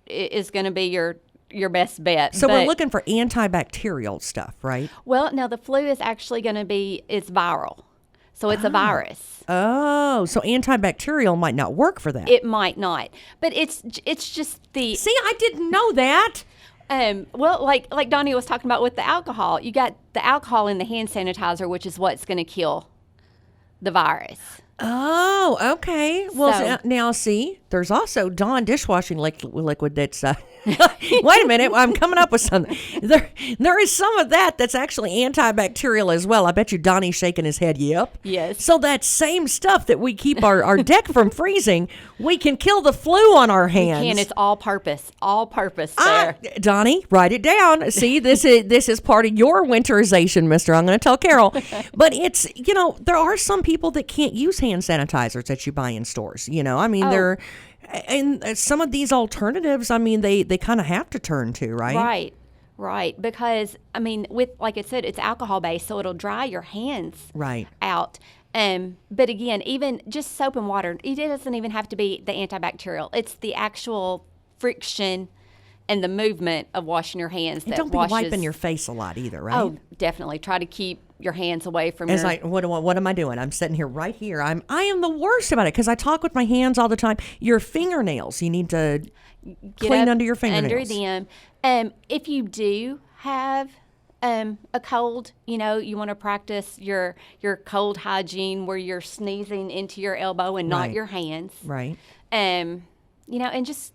is going to be your best bet. So we're looking for antibacterial stuff, right? Well, no, the flu is actually going to be, it's viral. So it's a virus. Oh, so antibacterial might not work for that. It might not. But it's just the... See, I didn't know that. Well, like Donnie was talking about with the alcohol, you got the alcohol in the hand sanitizer, which is what's going to kill the virus. Oh, okay. Well, now see, there's also Dawn dishwashing liquid that's... Wait a minute, I'm coming up with something. There is some of that's actually antibacterial as well. I bet you Donnie's shaking his head, yep. Yes. So that same stuff that we keep our deck from freezing, we can kill the flu on our hands. We can. It's all purpose there. Donnie, write it down. See, this is part of your winterization, mister. I'm going to tell Carol. But it's, there are some people that can't use hand sanitizers that you buy in stores. I mean, they're... And some of these alternatives, I mean, they kind of have to turn to, right? Right. Because, I mean, like I said, it's alcohol-based, so it'll dry your hands out. But again, even just soap and water, it doesn't even have to be the antibacterial. It's the actual friction and the movement of washing your hands and don't be wiping your face a lot either, right? Oh, definitely. Try to keep your hands away from what am I doing? I'm sitting here right here. I am the worst about it because I talk with my hands all the time. Your fingernails, you need to clean under your fingernails. Under them. If you do have A cold, you want to practice your cold hygiene where you're sneezing into your elbow and not Right. your hands. Right. And just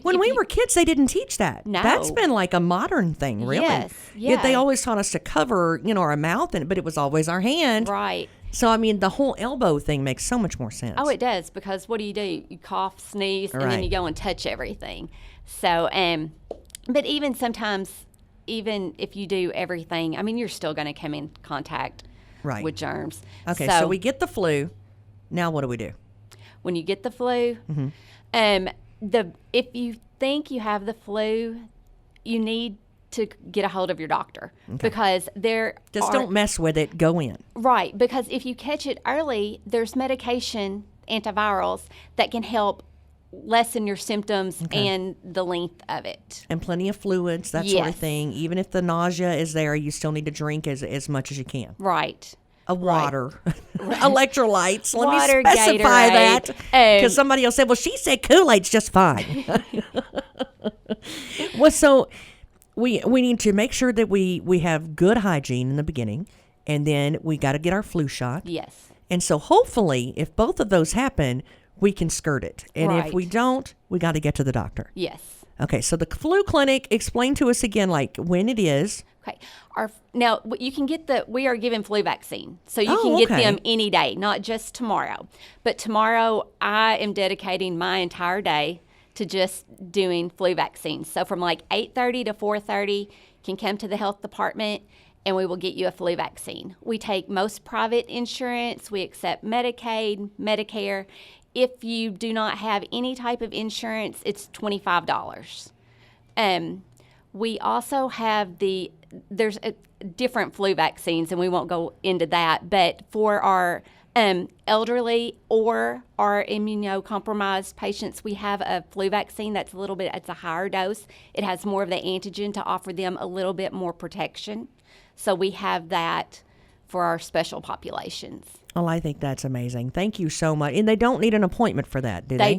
When we were kids, they didn't teach that. No. That's been like a modern thing, really. Yes, Yet they yeah. always taught us to cover, our mouth, but it was always our hand. right. So, I mean, the whole elbow thing makes so much more sense. Oh, it does, because what do? You cough, sneeze, and then Right. you go and touch everything. So, but even sometimes, even if you do everything, I mean, you're still going to come in contact Right. with germs. Okay, so we get the flu. Now what do we do? When you get the flu, if you think you have the flu, you need to get a hold of your doctor, because Just don't mess with it. Go in. Right, because if you catch it early, there's medication, antivirals, that can help lessen your symptoms and the length of it. And plenty of fluids, that sort of Yes. thing. Even if the nausea is there, you still need to drink as much as you can. Right. A water, electrolytes. Let Water, me specify that, Gatorade. because somebody will say, "Well, she said Kool-Aid's just fine." Well, so we need to make sure that we have good hygiene in the beginning, and then we got to get our flu shot. Yes. And so hopefully, if both of those happen, we can skirt it. And if Right. we don't, we got to get to the doctor. Yes. Okay, so the flu clinic, explain to us again, like when it is. Okay. Now you can get we are giving flu vaccine, so you Oh, can get okay. them any day, not just tomorrow. But tomorrow, I am dedicating my entire day to just doing flu vaccines. So from like 8:30 to 4:30, you can come to the health department, and we will get you a flu vaccine. We take most private insurance. We accept Medicaid, Medicare. If you do not have any type of insurance, it's $25. We also have there's different flu vaccines, and we won't go into that, but for our elderly or our immunocompromised patients, we have a flu vaccine it's a higher dose. It has more of the antigen to offer them a little bit more protection. So we have that for our special populations. Well, I think that's amazing. Thank you so much. And they don't need an appointment for that, do they? They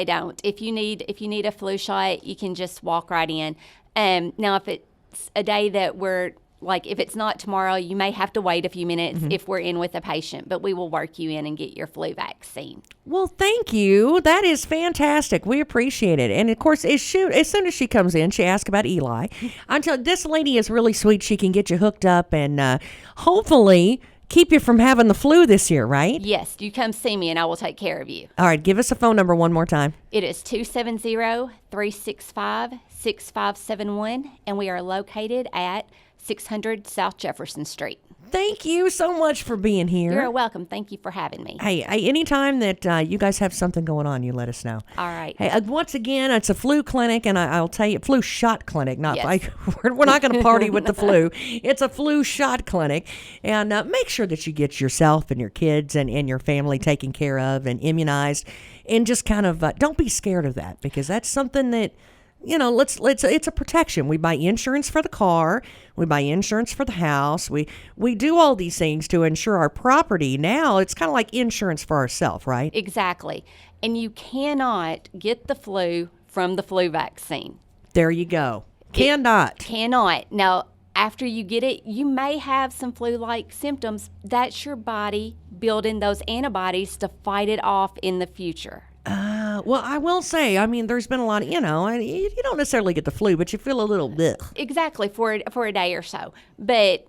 don't. If you need a flu shot, you can just walk right in. Now, if it's a day that if it's not tomorrow, you may have to wait a few minutes if we're in with a patient, but we will work you in and get your flu vaccine. Well, thank you. That is fantastic. We appreciate it. And of course, as soon as she comes in, she asks about Eli. I'm telling you, this lady is really sweet. She can get you hooked up and hopefully keep you from having the flu this year, right? Yes, you come see me and I will take care of you. All right, give us a phone number one more time. It is 270-365-6571, and we are located at 600 South Jefferson Street. Thank you so much for being here. You're welcome. Thank you for having me. Hey, anytime that you guys have something going on, you let us know. All right. Hey, once again, it's a flu clinic, and I'll tell you, flu shot clinic. Not Yes. we're not going to party with the flu. It's a flu shot clinic, and make sure that you get yourself and your kids and your family taken care of and immunized, and just kind of don't be scared of that, because that's something that. It's a protection. We buy insurance for the car. We buy insurance for the house. We do all these things to insure our property. Now it's kind of like insurance for ourselves, right? Exactly. And you cannot get the flu from the flu vaccine. There you go. Cannot. Cannot. Now, after you get it, you may have some flu-like symptoms. That's your body building those antibodies to fight it off in the future. Well, I will say, I mean, there's been a lot of, you don't necessarily get the flu, but you feel a little bit. Exactly, for a day or so. But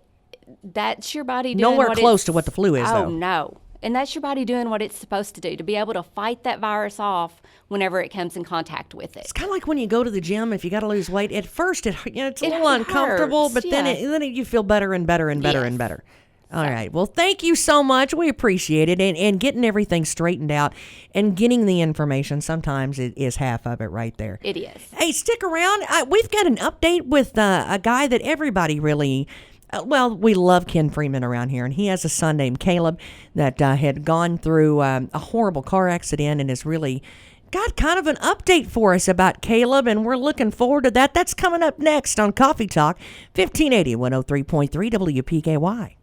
that's your body doing Nowhere what close it's- to what the flu is, Oh, though. no. And that's your body doing what it's supposed to do, to be able to fight that virus off whenever it comes in contact with it. It's kind of like when you go to the gym, if you got to lose weight. At first, it's a It little uncomfortable, hurts, but then yeah. you feel better and better and better and Yes. better. All right. Well, thank you so much. We appreciate it. And getting everything straightened out and getting the information sometimes is half of it right there. It is. Hey, stick around. We've got an update with a guy that everybody really, we love Ken Freeman around here. And he has a son named Caleb that had gone through a horrible car accident and has really got kind of an update for us about Caleb, and we're looking forward to that. That's coming up next on Coffee Talk, 1580 103.3 WPKY.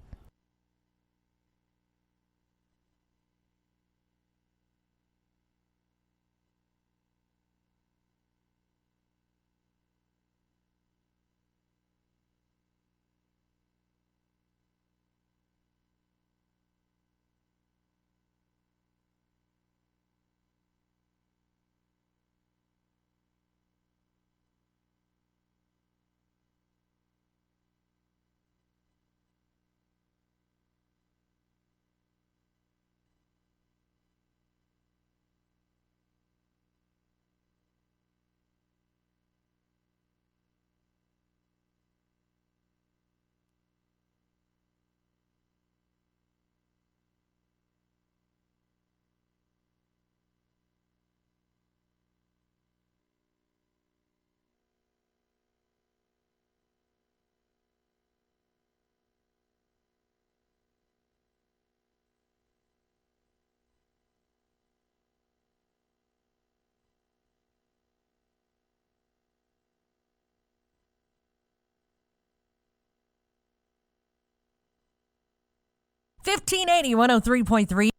1580 103.3.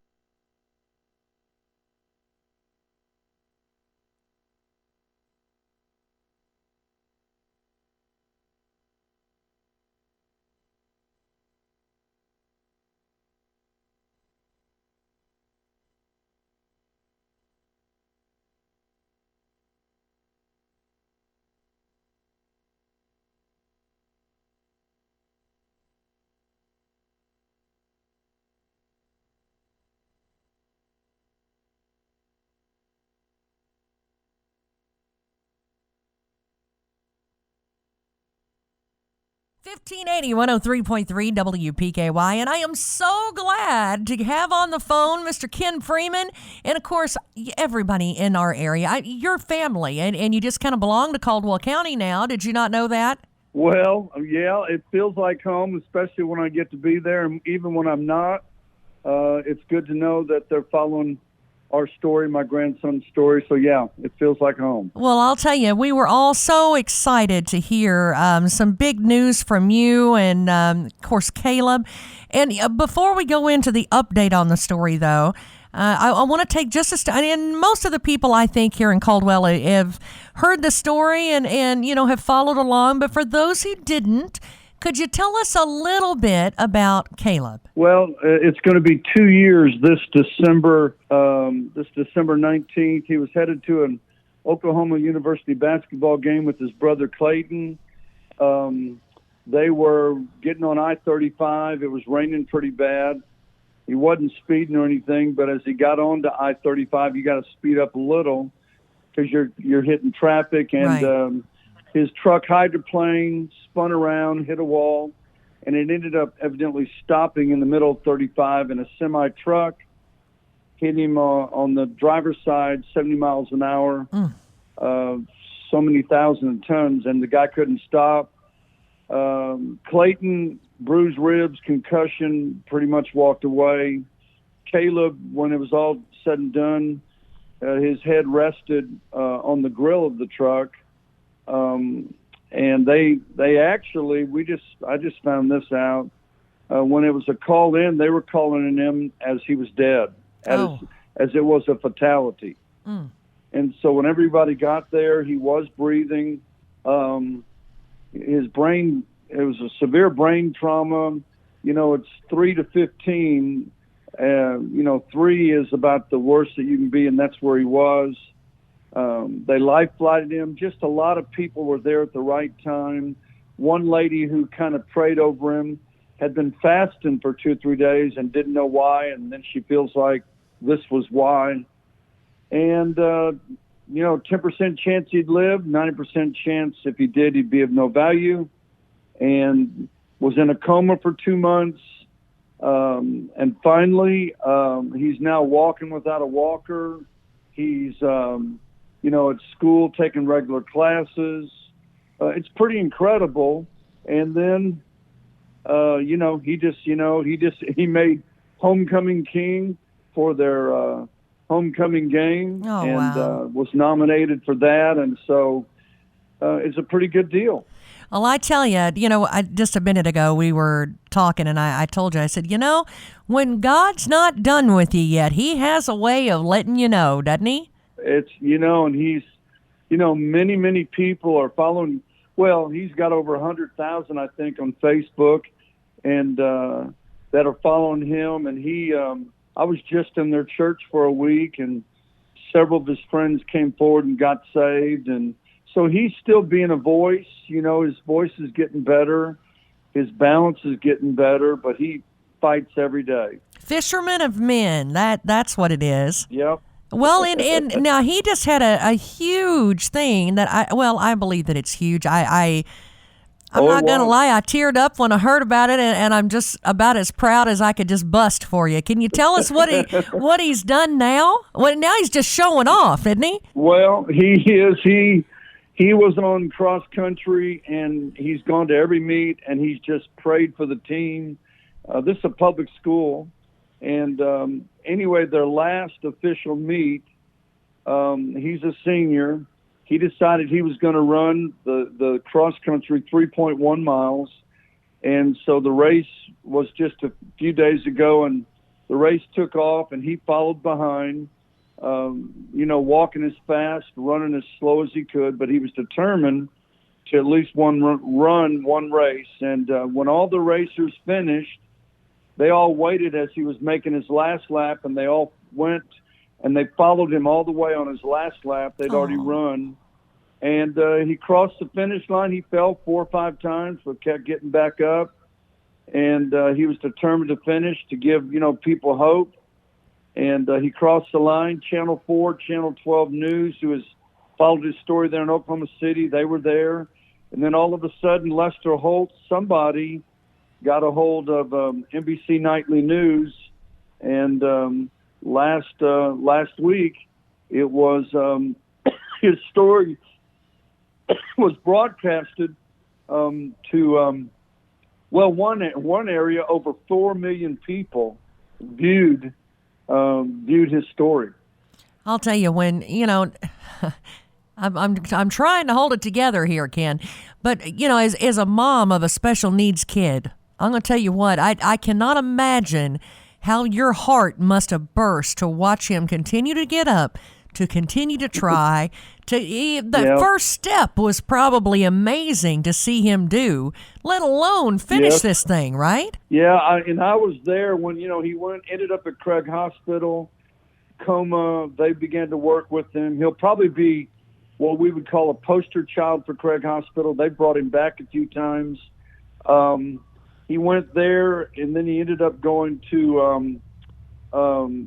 1580 103.3 WPKY, and I am so glad to have on the phone Mr. Ken Freeman, and of course, everybody in our area. Your family, and you just kind of belong to Caldwell County now. Did you not know that? Well, yeah, it feels like home, especially when I get to be there, and even when I'm not. It's good to know that they're following our story, my grandson's story. So, yeah, it feels like home. Well, I'll tell you, we were all so excited to hear some big news from you and, of course, Caleb. And before we go into the update on the story, though, I want to take just and most of the people I think here in Caldwell have heard the story and have followed along. But for those who didn't, could you tell us a little bit about Caleb? Well, it's going to be 2 years this December 19th. He was headed to an Oklahoma University basketball game with his brother Clayton. They were getting on I-35. It was raining pretty bad. He wasn't speeding or anything, but as he got onto I-35, you got to speed up a little because you're hitting traffic. And right. His truck hydroplaned, spun around, hit a wall, and it ended up evidently stopping in the middle of 35, and a semi-truck hit him on the driver's side, 70 miles an hour, so many thousand tons, and the guy couldn't stop. Clayton, bruised ribs, concussion, pretty much walked away. Caleb, when it was all said and done, his head rested on the grill of the truck. And they actually, I just found this out, when it was a call in, they were calling him as he was dead, as it was a fatality. And so when everybody got there, he was breathing. His brain, it was a severe brain trauma. It's 3 to 15. 3 is about the worst that you can be, and that's where he was. They life flighted him. Just a lot of people were there at the right time. One lady who kind of prayed over him had been fasting for 2 or 3 days and didn't know why, and then she feels like this was why. And, 10% chance he'd live, 90% chance if he did, he'd be of no value, and was in a coma for 2 months. And finally, he's now walking without a walker. He's, at school taking regular classes. It's pretty incredible. And then, he made homecoming king for their homecoming game was nominated for that. And so it's a pretty good deal. Well, I tell you, just a minute ago we were talking and I told you, I said, when God's not done with you yet, he has a way of letting you know, doesn't he? It's, and he's, many, many people are following. Well, he's got over 100,000, I think, on Facebook and that are following him. And he, I was just in their church for a week and several of his friends came forward and got saved. And so he's still being a voice. His voice is getting better. His balance is getting better, but he fights every day. Fisherman of men, that's what it is. Yep. Well, and now he just had a huge thing that I believe that it's huge. I'm not going to lie. I teared up when I heard about it, and I'm just about as proud as I could just bust for you. Can you tell us what he's done now? Well, now he's just showing off, isn't he? Well, he is. He was on cross country, and he's gone to every meet, and he's just prayed for the team. This is a public school, and anyway, their last official meet, he's a senior. He decided he was going to run the cross country 3.1 miles, And so the race was just a few days ago, and the race took off, and he followed behind, walking as fast, running as slow as he could, but he was determined to at least run one race. And when all the racers finished, they all waited as he was making his last lap, and they all went and they followed him all the way on his last lap. They'd already run. And he crossed the finish line. He fell 4 or 5 times, but kept getting back up. And he was determined to finish, to give, people hope. And he crossed the line. Channel 4, Channel 12 News, who has followed his story there in Oklahoma City, they were there. And then all of a sudden, Lester Holt, somebody got a hold of NBC Nightly News. And last week, it was his story was broadcasted to one area, over 4 million people viewed his story. I'll tell you, when I'm trying to hold it together here, Ken, but as a mom of a special needs kid, I'm going to tell you what, I cannot imagine how your heart must have burst to watch him continue to get up, to continue to try. First step was probably amazing to see him do, let alone finish this thing, right? Yeah, I was there when, he ended up at Craig Hospital, coma. They began to work with him. He'll probably be what we would call a poster child for Craig Hospital. They brought him back a few times. He went there, and then he ended up going to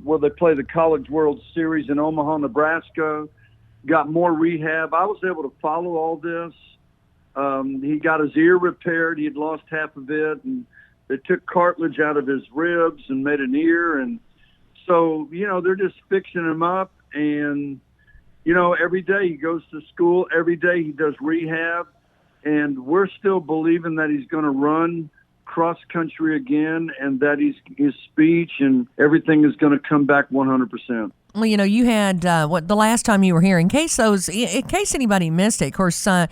where they play the College World Series in Omaha, Nebraska, got more rehab. I was able to follow all this. He got his ear repaired. He had lost half of it, and they took cartilage out of his ribs and made an ear. And so, they're just fixing him up. And, every day he goes to school. Every day he does rehab. And we're still believing that he's going to run cross country again, and that his speech and everything is going to come back 100%. Well, you had the last time you were here. In case anybody missed it, of course, I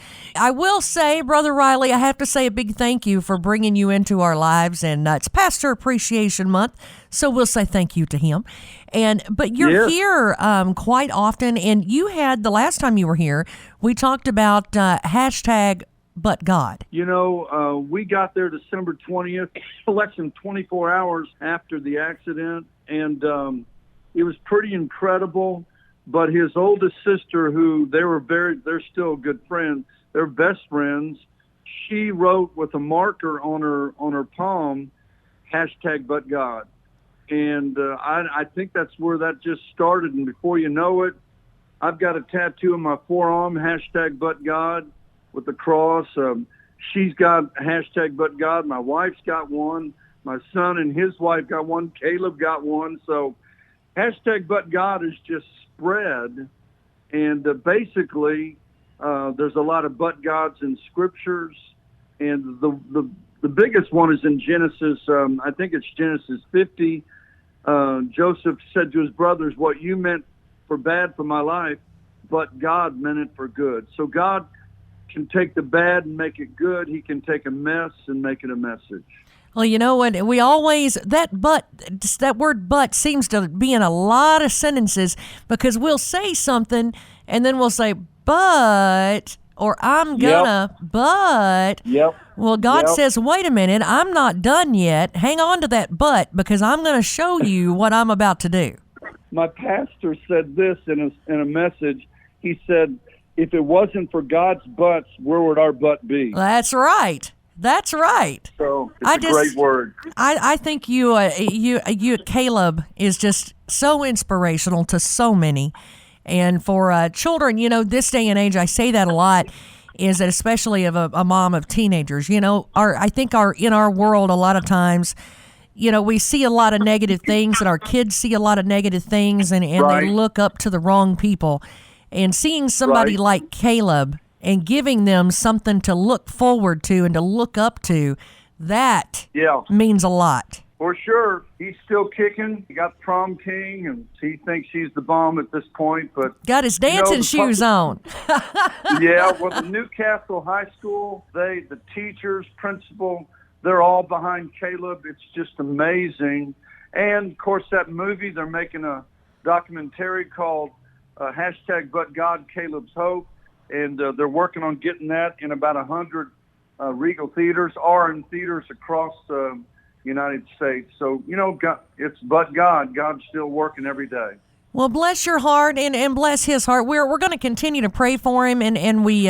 will say, Brother Riley, I have to say a big thank you for bringing you into our lives, and it's Pastor Appreciation Month, so we'll say thank you to him. But you're here quite often, and you had the last time you were here, we talked about hashtag But God. We got there December 20th, less than 24 hours after the accident, and it was pretty incredible. But his oldest sister, who they're still good friends, they're best friends, she wrote with a marker on her palm, hashtag But God. And I think that's where that just started. And before you know it, I've got a tattoo on my forearm, hashtag But God, with the cross. She's got hashtag But God. My wife's got one. My son and his wife got one. Caleb got one. So hashtag But God is just spread. And basically, there's a lot of but gods in scriptures. And the biggest one is in Genesis. I think it's Genesis 50. Joseph said to his brothers, what you meant for bad for my life, but God meant it for good. So God can take the bad and make it good. He can take a mess and make it a message. Well, you know what? We always, that word but seems to be in a lot of sentences, because we'll say something and then we'll say, but, or I'm gonna, but. Well, God says, wait a minute, I'm not done yet. Hang on to that but, because I'm going to show you what I'm about to do. My pastor said this in a message. He said, if it wasn't for God's butts, where would our butt be? That's right. That's right. So it's a great word. I think you, Caleb, is just so inspirational to so many. And for children, this day and age, I say that a lot, is that especially of a mom of teenagers, I think in our world, a lot of times, we see a lot of negative things, and our kids see a lot of negative things, and they look up to the wrong people. And seeing somebody like Caleb and giving them something to look forward to and to look up to, that means a lot. For sure. He's still kicking. He got prom king, and he thinks he's the bomb at this point. But got his dancing shoes on. Well, the Newcastle High School, the teachers, principal, they're all behind Caleb. It's just amazing. And, of course, that movie, they're making a documentary called hashtag But God Caleb's Hope, and they're working on getting that in about 100 Regal theaters or in theaters across the United States. So, God, it's But God. God's still working every day. Well, bless your heart and bless his heart. We're going to continue to pray for him, and we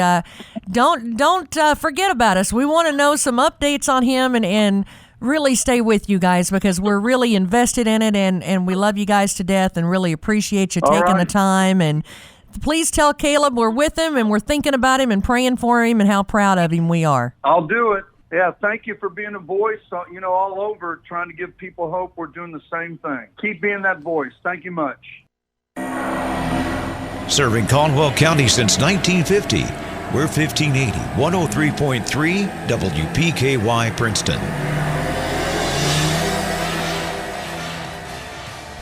don't forget about us. We want to know some updates on him and really stay with you guys, because we're really invested in it, and we love you guys to death and really appreciate you taking the time. And please tell Caleb we're with him and we're thinking about him and praying for him and how proud of him we are. I'll do it. Yeah, thank you for being a voice, all over, trying to give people hope. We're doing the same thing. Keep being that voice. Thank you much. Serving Caldwell County since 1950. We're 1580, 103.3 WPKY Princeton.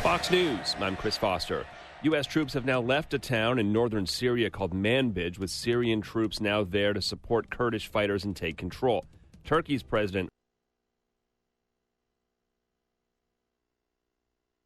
Fox News, I'm Chris Foster. U.S. troops have now left a town in northern Syria called Manbij, with Syrian troops now there to support Kurdish fighters and take control. Turkey's President